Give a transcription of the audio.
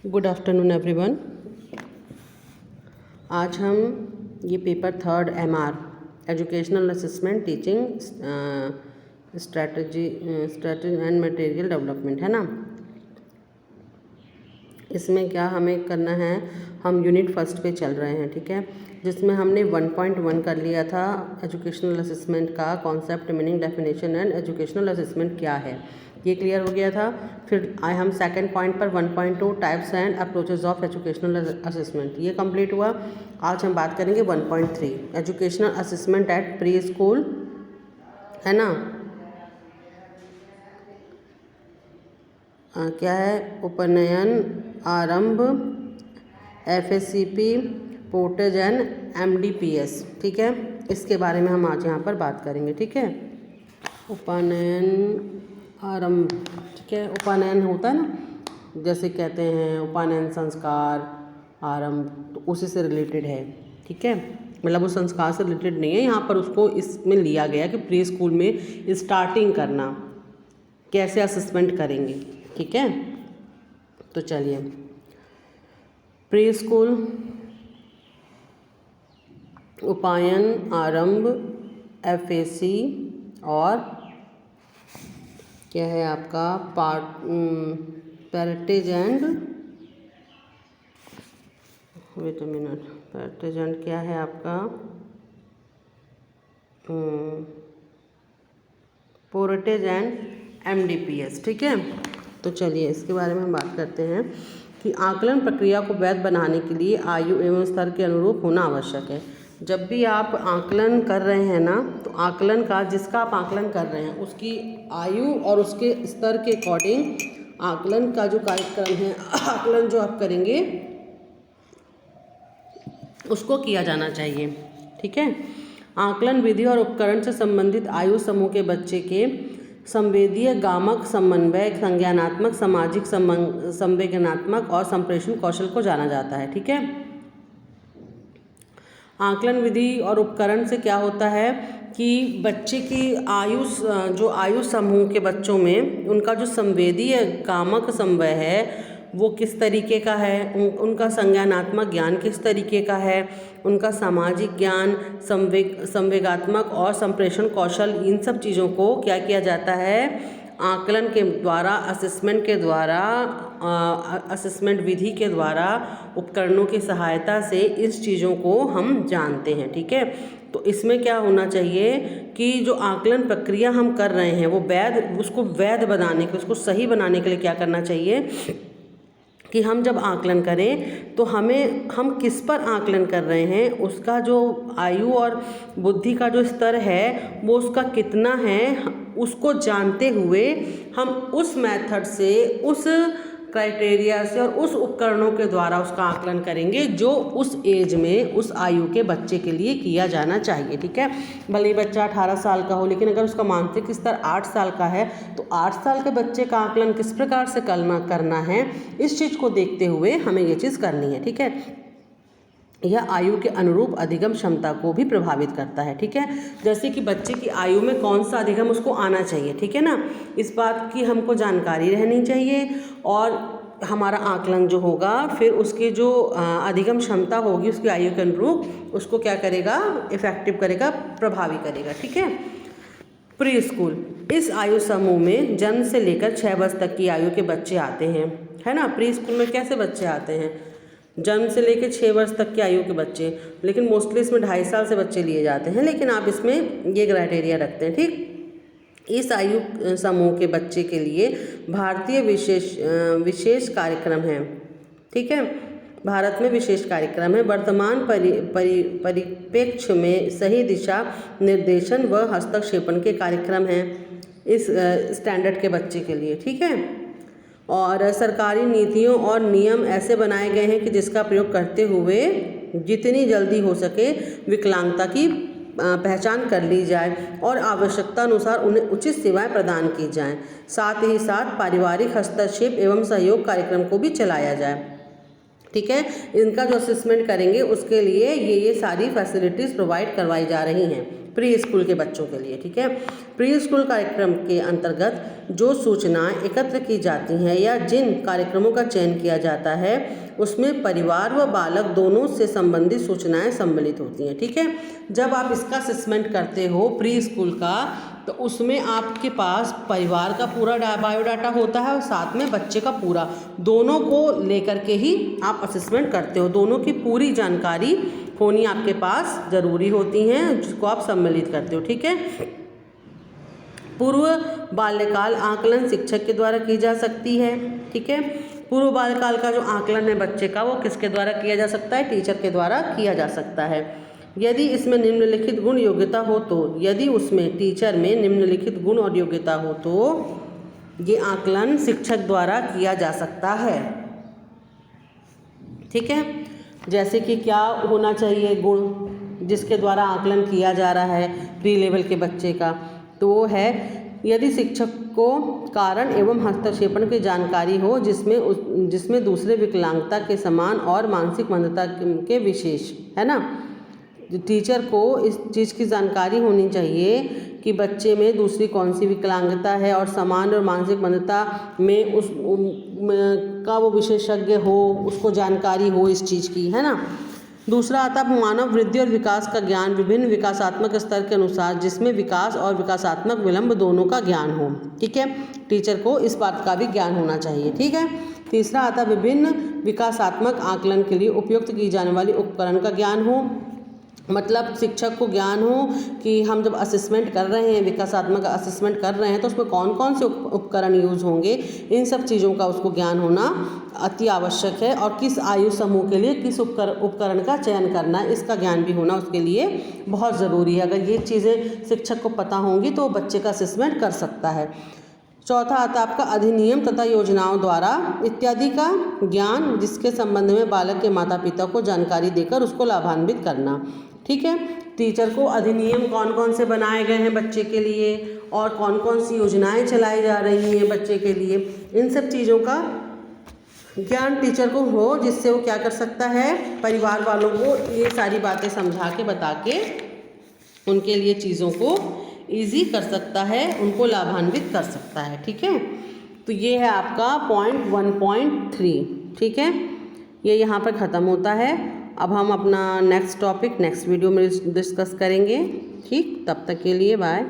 Good afternoon everyone. आज हम ये paper 3 MR educational assessment teaching strategy and material development है ना। इसमें क्या हमें करना है, हम यूनिट फर्स्ट पे चल रहे हैं, ठीक है, जिसमें हमने 1.1 कर लिया था एजुकेशनल असिस्मेंट का concept, meaning, definition and educational assessment क्या है, ये क्लियर हो गया था। फिर आए हम सेकंड पॉइंट पर 1.2 types and approaches of educational assessment, ये कंप्लीट हुआ। आज हम बात करेंगे 1.3 educational assessment at preschool, है ना। क्या है, उपनयन, आरंभ, FACP, पोर्टेज एंड MDPS, ठीक है, इसके बारे में हम आज यहाँ पर बात करेंगे, ठीक है। उपनयन, आरंभ, ठीक है, उपनयन होता है ना, जैसे कहते हैं उपनयन संस्कार, आरंभ, तो उसी से रिलेटेड है, ठीक है, मतलब वो संस्कार से रिलेटेड नहीं है, यहाँ पर उसको इसमें लिया गया कि प्री स्कूल में स्टार्टिंग करना, कैसे असेसमेंट करेंगे, ठीक है। तो चलिए, प्री स्कूल, उपायन, आरंभ, FAC और क्या है आपका पैरेटेज एंड, वेट अ मिनट, पैरेटेज एंड क्या है आपका, पोर्टेज एंड MDPS, ठीक है। तो चलिए इसके बारे में हम बात करते हैं कि आकलन प्रक्रिया को वैध बनाने के लिए आयु एवं स्तर के अनुरूप होना आवश्यक है। जब भी आप आकलन कर रहे हैं ना, तो आकलन का, जिसका आप आकलन कर रहे हैं उसकी आयु और उसके स्तर के अकॉर्डिंग आकलन का जो कार्यक्रम है, आकलन जो आप करेंगे उसको किया जाना चाहिए, ठीक है। आकलन विधि और उपकरण से संबंधित आयु समूह के बच्चे के संवेदीय, गामक, समन्वय, संज्ञानात्मक, सामाजिक, संवेदनात्मक और संप्रेषण कौशल को जाना जाता है, ठीक है। आकलन विधि और उपकरण से क्या होता है कि बच्चे की आयु, जो आयु समूह के बच्चों में उनका जो संवेदीय, गामक समन्वय है वो किस तरीके का है, उनका संज्ञानात्मक ज्ञान किस तरीके का है, उनका सामाजिक ज्ञान, संवेगात्मक और संप्रेषण कौशल, इन सब चीज़ों को क्या किया जाता है, आकलन के द्वारा, असेसमेंट के द्वारा, असेसमेंट विधि के द्वारा, उपकरणों की सहायता से इस चीज़ों को हम जानते हैं, ठीक है। तो इसमें क्या होना चाहिए कि जो आकलन प्रक्रिया हम कर रहे हैं वो उसको वैध बनाने के, उसको सही बनाने के लिए क्या करना चाहिए कि हम जब आकलन करें तो हम किस पर आकलन कर रहे हैं, उसका जो आयु और बुद्धि का जो स्तर है वो उसका कितना है, उसको जानते हुए हम उस मेथड से, उस क्राइटेरिया से और उस उपकरणों के द्वारा उसका आकलन करेंगे जो उस एज में, उस आयु के बच्चे के लिए किया जाना चाहिए, ठीक है। भले ही बच्चा 18 साल का हो, लेकिन अगर उसका मानसिक स्तर 8 साल का है तो 8 साल के बच्चे का आकलन किस प्रकार से करना है, इस चीज़ को देखते हुए हमें ये चीज़ करनी है, ठीक है। यह आयु के अनुरूप अधिगम क्षमता को भी प्रभावित करता है, ठीक है। जैसे कि बच्चे की आयु में कौन सा अधिगम उसको आना चाहिए, ठीक है ना, इस बात की हमको जानकारी रहनी चाहिए और हमारा आकलन जो होगा फिर उसकी जो अधिगम क्षमता होगी उसकी आयु के अनुरूप उसको क्या करेगा, इफेक्टिव करेगा, प्रभावी करेगा, ठीक है। प्री स्कूल, इस आयु समूह में जन्म से लेकर 6 वर्ष तक की आयु के बच्चे आते हैं, है ना। प्री स्कूल में कैसे बच्चे आते हैं, जन्म से लेकर 6 वर्ष तक की आयु के बच्चे, लेकिन मोस्टली इसमें 2.5 साल से बच्चे लिए जाते हैं, लेकिन आप इसमें ये क्राइटेरिया रखते हैं, ठीक। इस आयु समूह के बच्चे के लिए भारतीय विशेष कार्यक्रम है, ठीक है, भारत में विशेष कार्यक्रम है। वर्तमान परिप्रेक्ष्य में सही दिशा निर्देशन व हस्तक्षेपण के कार्यक्रम हैं इस स्टैंडर्ड के बच्चे के लिए, ठीक है। और सरकारी नीतियों और नियम ऐसे बनाए गए हैं कि जिसका प्रयोग करते हुए जितनी जल्दी हो सके विकलांगता की पहचान कर ली जाए और आवश्यकता अनुसार उन्हें उचित सेवाएं प्रदान की जाएं। साथ ही साथ पारिवारिक हस्तक्षेप एवं सहयोग कार्यक्रम को भी चलाया जाए। ठीक है। इनका जो असेसमेंट करेंगे उसके लिए ये सारी फैसिलिटीज़ प्रोवाइड करवाई जा रही हैं प्री स्कूल के बच्चों के लिए। ठीक है। प्री स्कूल कार्यक्रम के अंतर्गत जो सूचनाएं एकत्र की जाती हैं या जिन कार्यक्रमों का चयन किया जाता है उसमें परिवार व बालक दोनों से संबंधित सूचनाएं सम्मिलित होती हैं। ठीक है। जब आप इसका असेसमेंट करते हो प्री स्कूल का, तो उसमें आपके पास परिवार का पूरा बायोडाटा होता है और साथ में बच्चे का पूरा, दोनों को लेकर के ही आप असेसमेंट करते हो। दोनों की पूरी जानकारी होनी आपके पास ज़रूरी होती हैं, जिसको आप सम्मिलित करते हो। ठीक है। पूर्व बाल्यकाल आकलन शिक्षक के द्वारा की जा सकती है। ठीक है। पूर्व बाल्यकाल का जो आकलन है बच्चे का, वो किसके द्वारा किया जा सकता है? टीचर के द्वारा किया जा सकता है। यदि इसमें निम्नलिखित गुण योग्यता हो तो, यदि उसमें टीचर में निम्नलिखित गुण और योग्यता हो तो ये आकलन शिक्षक द्वारा किया जा सकता है। ठीक है। जैसे कि क्या होना चाहिए गुण जिसके द्वारा आकलन किया जा रहा है प्री लेवल के बच्चे का, तो वो है यदि शिक्षक को कारण एवं हस्तक्षेपण की जानकारी हो जिसमें दूसरे विकलांगता के समान और मानसिक मंदता के विशेष, है ना। टीचर को इस चीज़ की जानकारी होनी चाहिए कि बच्चे में दूसरी कौन सी विकलांगता है और समान और मानसिक मंदता में का वो विशेषज्ञ हो, उसको जानकारी हो इस चीज़ की, है ना। दूसरा आता है मानव वृद्धि और विकास का ज्ञान विभिन्न विकासात्मक स्तर के अनुसार, जिसमें विकास और विकासात्मक विलंब दोनों का ज्ञान हो। ठीक है। टीचर को इस बात का भी ज्ञान होना चाहिए। ठीक है। तीसरा आता है विभिन्न विकासात्मक आकलन के लिए उपयुक्त की जाने वाली उपकरण का ज्ञान हो, मतलब शिक्षक को ज्ञान हो कि हम जब असेसमेंट कर रहे हैं, विकासात्मक असेसमेंट कर रहे हैं, तो उसमें कौन कौन से उपकरण यूज़ होंगे, इन सब चीज़ों का उसको ज्ञान होना अति आवश्यक है। और किस आयु समूह के लिए किस उपकरण का चयन करना है, इसका ज्ञान भी होना उसके लिए बहुत ज़रूरी है। अगर ये चीज़ें शिक्षक को पता होंगी तो बच्चे का असेसमेंट कर सकता है। चौथा आता आपका अधिनियम तथा योजनाओं द्वारा इत्यादि का ज्ञान, जिसके संबंध में बालक के माता पिता को जानकारी देकर उसको लाभान्वित करना। ठीक है। टीचर को अधिनियम कौन कौन से बनाए गए हैं बच्चे के लिए और कौन कौन सी योजनाएं चलाई जा रही हैं बच्चे के लिए, इन सब चीज़ों का ज्ञान टीचर को हो, जिससे वो क्या कर सकता है, परिवार वालों को ये सारी बातें समझा के बता के उनके लिए चीज़ों को ईजी कर सकता है, उनको लाभान्वित कर सकता है। ठीक है। तो ये है आपका पॉइंट 1.3। ठीक है। ये यहाँ पर ख़त्म होता है। अब हम अपना नेक्स्ट टॉपिक नेक्स्ट वीडियो में डिस्कस करेंगे। ठीक, तब तक के लिए बाय।